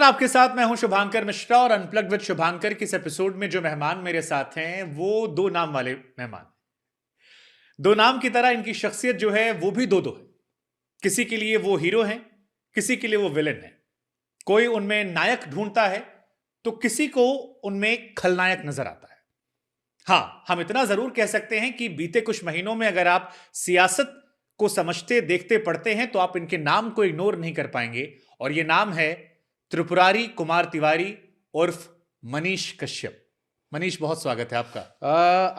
नमस्कार, आपके साथ मैं हूं शुभांकर मिश्रा और अनप्लग्ड विद शुभांकर के इस एपिसोड में जो मेहमान मेरे साथ हैं वो दो नाम वाले मेहमान। दो नाम की तरह इनकी शख्सियत जो है वो भी दो दो है। किसी के लिए वो हीरो हैं, किसी के लिए वो विलेन है। कोई उनमें नायक ढूंढता है तो किसी को उनमें खलनायक नजर आता है। हाँ, हम इतना जरूर कह सकते हैं कि बीते कुछ महीनों में अगर आप सियासत को समझते, देखते, पढ़ते हैं तो आप इनके नाम को इग्नोर नहीं कर पाएंगे। और ये नाम है त्रिपुरारी कुमार तिवारी उर्फ मनीष कश्यप। मनीष, बहुत स्वागत है आपका।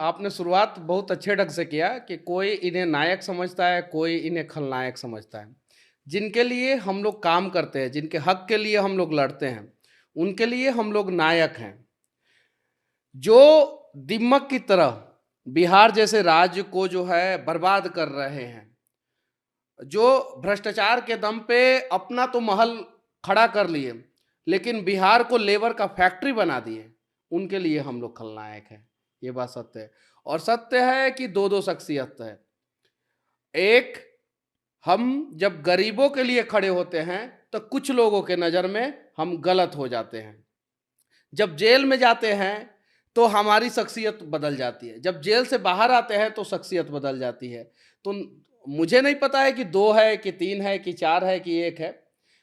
आपने शुरुआत बहुत अच्छे ढंग से किया कि कोई इन्हें नायक समझता है, कोई इन्हें खलनायक समझता है। जिनके लिए हम लोग काम करते हैं, जिनके हक के लिए हम लोग लड़ते हैं, उनके लिए हम लोग नायक हैं। जो दिमक की तरह बिहार जैसे राज्य को जो है बर्बाद कर रहे हैं, जो भ्रष्टाचार के दम पे अपना तो महल खड़ा कर लिए लेकिन बिहार को लेबर का फैक्ट्री बना दिए, उनके लिए हम लोग खलनायक हैं। ये बात सत्य है। और सत्य है कि दो दो शख्सियत है। एक, हम जब गरीबों के लिए खड़े होते हैं तो कुछ लोगों के नज़र में हम गलत हो जाते हैं। जब जेल में जाते हैं तो हमारी शख्सियत बदल जाती है। जब जेल से बाहर आते हैं तो शख्सियत बदल जाती है। तो मुझे नहीं पता है कि दो है कि तीन है कि चार है कि एक है,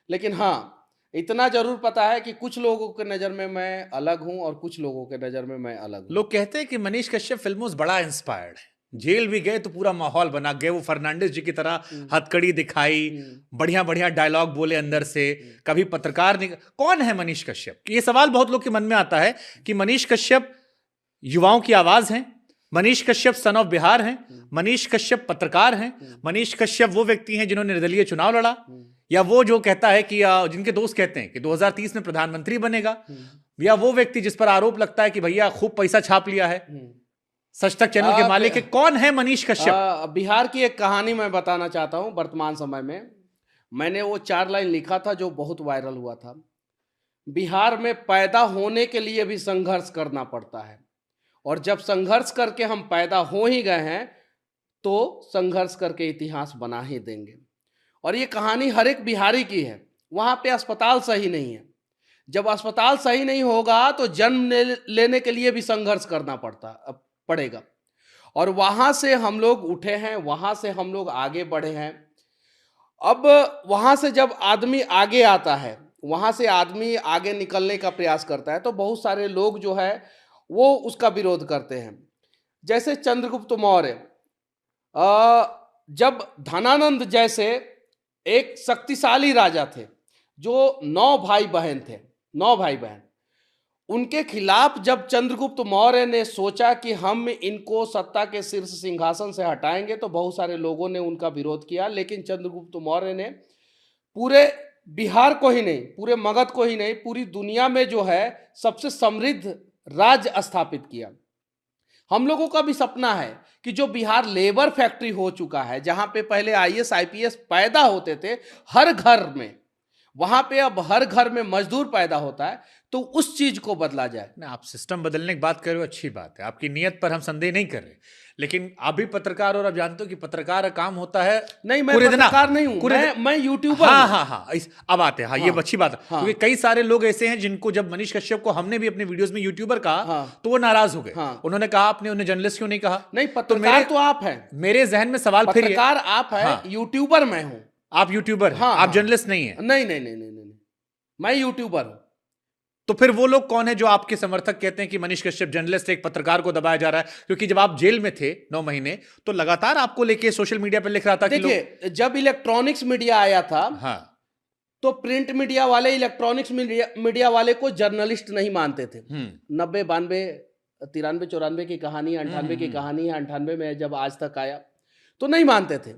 लेकिन हाँ, इतना जरूर पता है कि कुछ लोगों के नज़र में मैं अलग हूं और कुछ लोगों के नज़र में मैं अलग हूं। लोग कहते हैं कि मनीष कश्यप फिल्मों से बड़ा इंस्पायर्ड है। जेल भी गए तो पूरा माहौल बना गए, वो फर्नांडिस जी की तरह हथकड़ी दिखाई, बढ़िया बढ़िया डायलॉग बोले अंदर से, कभी पत्रकार नहीं। कौन है मनीष कश्यप? ये सवाल बहुत लोग के मन में आता है कि मनीष कश्यप युवाओं की आवाज हैं, मनीष कश्यप सन ऑफ बिहार हैं, मनीष कश्यप पत्रकार हैं, मनीष कश्यप वो व्यक्ति हैं जिन्होंने निर्दलीय चुनाव लड़ा, या वो जो कहता है कि जिनके दोस्त कहते हैं कि 2030 में प्रधानमंत्री बनेगा, या वो व्यक्ति जिस पर आरोप लगता है कि भैया खूब पैसा छाप लिया है, सच तक चैनल के मालिक है। कौन है मनीष कश्यप? बिहार की एक कहानी मैं बताना चाहता हूं। वर्तमान समय में मैंने वो 4 लाइन लिखा था जो बहुत वायरल हुआ था। बिहार में पैदा होने के लिए भी संघर्ष करना पड़ता है, और जब संघर्ष करके हम पैदा हो ही गए हैं तो संघर्ष करके इतिहास बना ही देंगे। और ये कहानी हर एक बिहारी की है। वहाँ पे अस्पताल सही नहीं है। जब अस्पताल सही नहीं होगा तो जन्म लेने के लिए भी संघर्ष करना पड़ेगा। और वहाँ से हम लोग उठे हैं, वहाँ से हम लोग आगे बढ़े हैं। अब वहाँ से जब आदमी आगे आता है, वहाँ से आदमी आगे निकलने का प्रयास करता है तो बहुत सारे लोग जो है वो उसका विरोध करते हैं। जैसे चंद्रगुप्त मौर्य, जब धनानंद जैसे एक शक्तिशाली राजा थे जो 9 भाई बहन थे, 9 भाई बहन, उनके खिलाफ जब चंद्रगुप्त मौर्य ने सोचा कि हम इनको सत्ता के शीर्ष सिंहासन से हटाएंगे तो बहुत सारे लोगों ने उनका विरोध किया। लेकिन चंद्रगुप्त मौर्य ने पूरे बिहार को ही नहीं, पूरे मगध को ही नहीं, पूरी दुनिया में जो है सबसे समृद्ध राज्य स्थापित किया। हम लोगों का भी सपना है कि जो बिहार लेबर फैक्ट्री हो चुका है, जहां पे पहले आईएएस आईपीएस पैदा होते थे हर घर में, वहां पे अब हर घर में मजदूर पैदा होता है, तो उस चीज को बदला जाए। आप सिस्टम बदलने की बात कर रहे हो, अच्छी बात है, आपकी नीयत पर हम संदेह नहीं कर रहे, लेकिन आप भी पत्रकार और आप जानते हो कि पत्रकार का काम होता है। नहीं, मैं पत्रकार नहीं हूं, मैं यूट्यूबर। हाँ, अब आते हैं। हाँ, ये अच्छी बात है, क्योंकि कई सारे लोग ऐसे हैं जिनको जब मनीष कश्यप को हमने भी अपने वीडियोस में यूट्यूबर कहा तो वो नाराज हो गए। उन्होंने कहा आपने उन्हें जर्नलिस्ट क्यों नहीं कहा? नहीं, पत्रकार तो आप हैं। मेरे जहन में सवाल फिर, पत्रकार आप है, यूट्यूबर मैं हूं। आप यूट्यूबर हैं, आप जर्नलिस्ट नहीं है? नहीं, मैं यूट्यूबर हूं। तो फिर वो लोग कौन है जो आपके समर्थक कहते हैं कि मनीष कश्यप जर्नलिस्ट, एक पत्रकार को दबाया जा रहा है? क्योंकि जब आप जेल में थे 9 महीने तो लगातार आपको लेके सोशल मीडिया पर लिख रहा था। देखिए, जब इलेक्ट्रॉनिक्स मीडिया आया था, तो प्रिंट मीडिया वाले इलेक्ट्रॉनिक्स मीडिया वाले को जर्नलिस्ट नहीं मानते थे। 90, 92, 93, 94 की कहानी, 98 की कहानी है। 98 में जब आज तक आया तो नहीं मानते थे।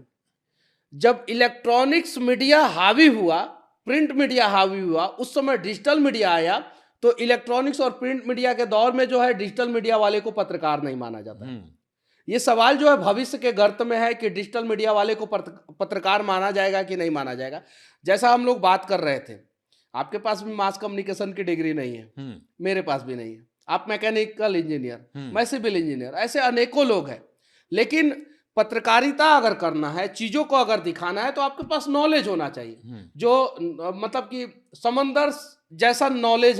जब इलेक्ट्रॉनिक्स मीडिया हावी हुआ, प्रिंट मीडिया हावी हुआ, उस समय डिजिटल मीडिया आया, तो इलेक्ट्रॉनिक्स और प्रिंट मीडिया के दौर में जो है डिजिटल मीडिया वाले को पत्रकार नहीं माना जाता। ये सवाल जो है भविष्य के गर्त में है कि डिजिटल मीडिया वाले को पत्रकार माना जाएगा कि नहीं माना जाएगा। जैसा हम लोग बात कर रहे थे, आपके पास भी मास कम्युनिकेशन की डिग्री नहीं है, मेरे पास भी नहीं है। आप मैकेनिकल इंजीनियर, मैं सिविल इंजीनियर, ऐसे अनेकों लोग हैं। लेकिन पत्रकारिता अगर करना है, चीजों को अगर दिखाना है, तो आपके पास नॉलेज होना चाहिए, जो मतलब कि समंदर जैसा नॉलेज है।